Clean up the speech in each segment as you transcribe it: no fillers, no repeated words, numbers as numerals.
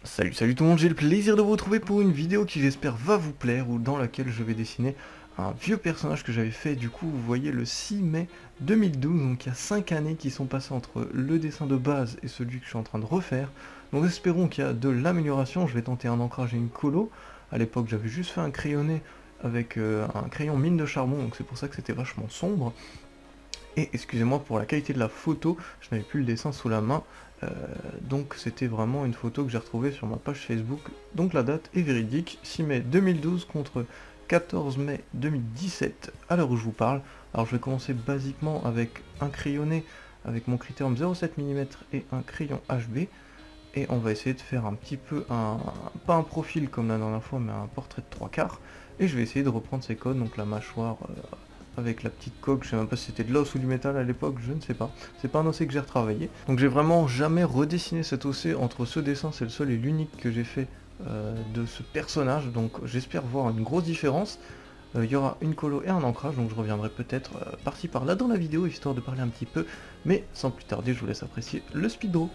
Salut tout le monde, j'ai le plaisir de vous retrouver pour une vidéo qui j'espère va vous plaire ou dans laquelle je vais dessiner un vieux personnage que j'avais fait. Du coup vous voyez le 6 mai 2012, donc il y a 5 années qui sont passées entre le dessin de base et celui que je suis en train de refaire. Donc espérons qu'il y a de l'amélioration. Je vais tenter un ancrage et une colo. À l'époque j'avais juste fait un crayonné avec un crayon mine de charbon, donc c'est pour ça que c'était vachement sombre. Et excusez-moi pour la qualité de la photo, je n'avais plus le dessin sous la main, donc c'était vraiment une photo que j'ai retrouvée sur ma page Facebook. Donc la date est véridique, 6 mai 2012 contre 14 mai 2017 à l'heure où je vous parle. Alors je vais commencer basiquement avec un crayonné avec mon critérium 0,7 mm et un crayon HB. Et on va essayer de faire un petit peu pas un profil comme la dernière fois, mais un portrait de 3/4. Et je vais essayer de reprendre ces codes, donc la mâchoire avec la petite coque, je sais même pas si c'était de l'os ou du métal à l'époque, je ne sais pas. C'est pas un OC que j'ai retravaillé. Donc j'ai vraiment jamais redessiné cet OC entre ce dessin, c'est le seul et l'unique que j'ai fait de ce personnage, donc j'espère voir une grosse différence. Il y aura une colo et un ancrage, donc je reviendrai peut-être par-ci par-là dans la vidéo, histoire de parler un petit peu. Mais sans plus tarder, je vous laisse apprécier le speed draw.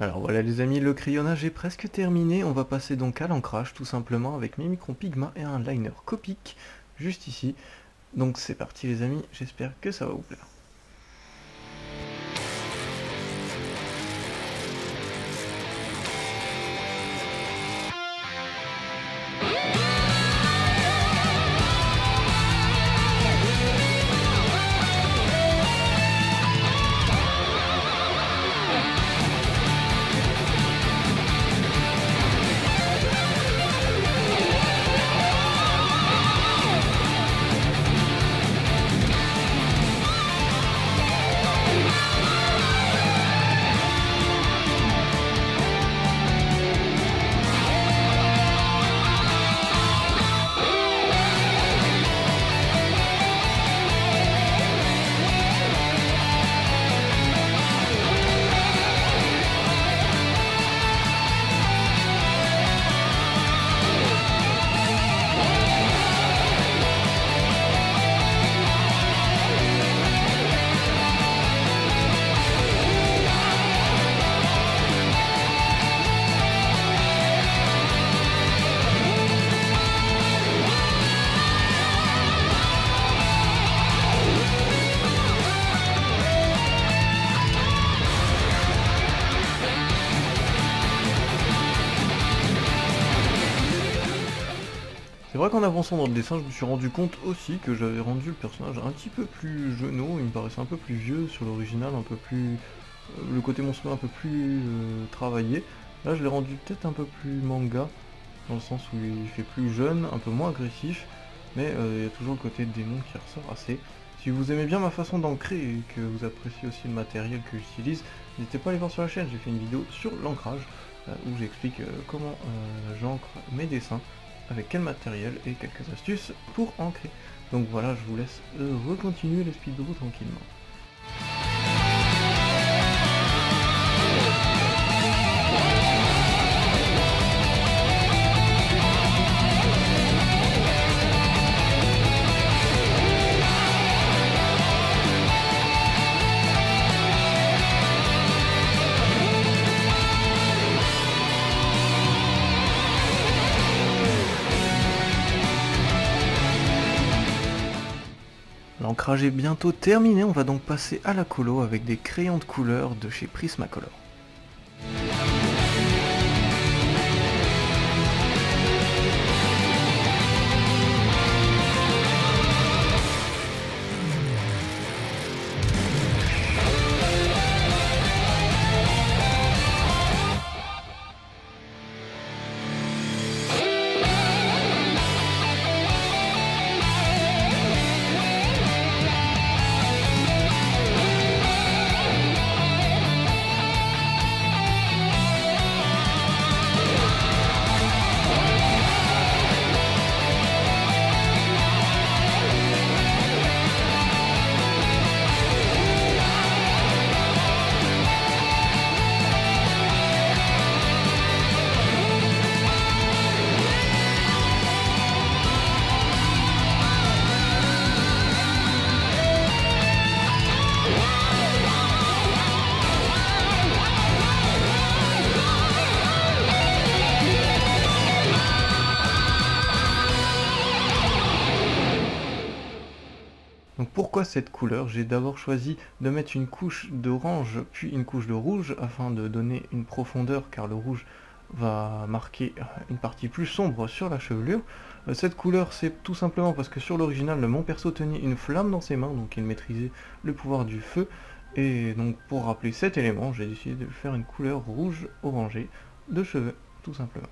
Alors voilà les amis, le crayonnage est presque terminé, on va passer donc à l'ancrage tout simplement avec mes microns Pigma et un liner Copic juste ici. Donc c'est parti les amis, j'espère que ça va vous plaire. C'est vrai qu'en avançant dans le dessin, je me suis rendu compte aussi que j'avais rendu le personnage un petit peu plus jeuneau, il me paraissait un peu plus vieux sur l'original, un peu plus... le côté monstrueux un peu plus travaillé. Là je l'ai rendu peut-être un peu plus manga, dans le sens où il fait plus jeune, un peu moins agressif, mais il y a toujours le côté démon qui ressort assez. Si vous aimez bien ma façon d'ancrer et que vous appréciez aussi le matériel que j'utilise, n'hésitez pas à aller voir sur la chaîne, j'ai fait une vidéo sur l'ancrage, où j'explique comment j'ancre mes dessins, avec quel matériel et quelques astuces pour ancrer. Donc voilà, je vous laisse recontinuer le speed draw tranquillement. l'ancrage est bientôt terminé, on va donc passer à la colo avec des crayons de couleur de chez Prismacolor. Donc pourquoi cette couleur? J'ai d'abord choisi de mettre une couche d'orange puis une couche de rouge afin de donner une profondeur, car le rouge va marquer une partie plus sombre sur la chevelure. Cette couleur, c'est tout simplement parce que sur l'original, mon perso tenait une flamme dans ses mains, donc il maîtrisait le pouvoir du feu. Et donc pour rappeler cet élément, j'ai décidé de faire une couleur rouge orangé de cheveux, tout simplement.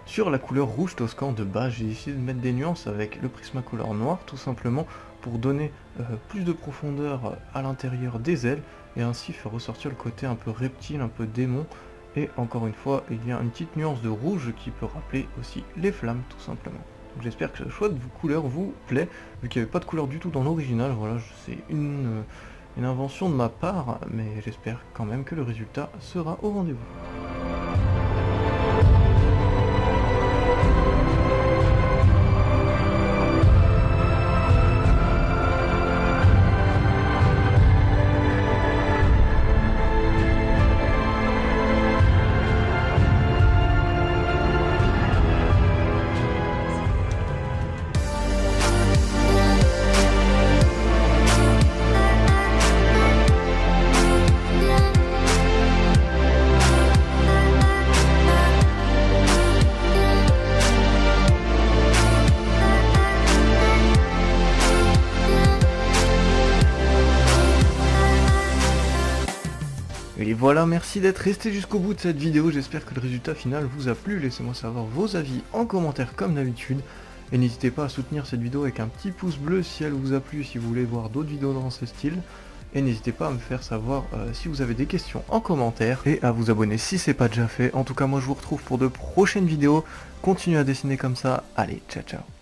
Sur la couleur rouge Toscan de base, j'ai décidé de mettre des nuances avec le Prismacolor noir, tout simplement pour donner plus de profondeur à l'intérieur des ailes et ainsi faire ressortir le côté un peu reptile, un peu démon. Et encore une fois, il y a une petite nuance de rouge qui peut rappeler aussi les flammes, tout simplement. J'espère que ce choix de couleur vous plaît, vu qu'il n'y avait pas de couleur du tout dans l'original. Voilà, c'est une invention de ma part, mais j'espère quand même que le résultat sera au rendez-vous. Et voilà, merci d'être resté jusqu'au bout de cette vidéo, j'espère que le résultat final vous a plu, laissez-moi savoir vos avis en commentaire comme d'habitude, et n'hésitez pas à soutenir cette vidéo avec un petit pouce bleu si elle vous a plu, si vous voulez voir d'autres vidéos dans ce style, et n'hésitez pas à me faire savoir si vous avez des questions en commentaire, et à vous abonner si c'est pas déjà fait. En tout cas moi je vous retrouve pour de prochaines vidéos, continuez à dessiner comme ça, allez ciao ciao.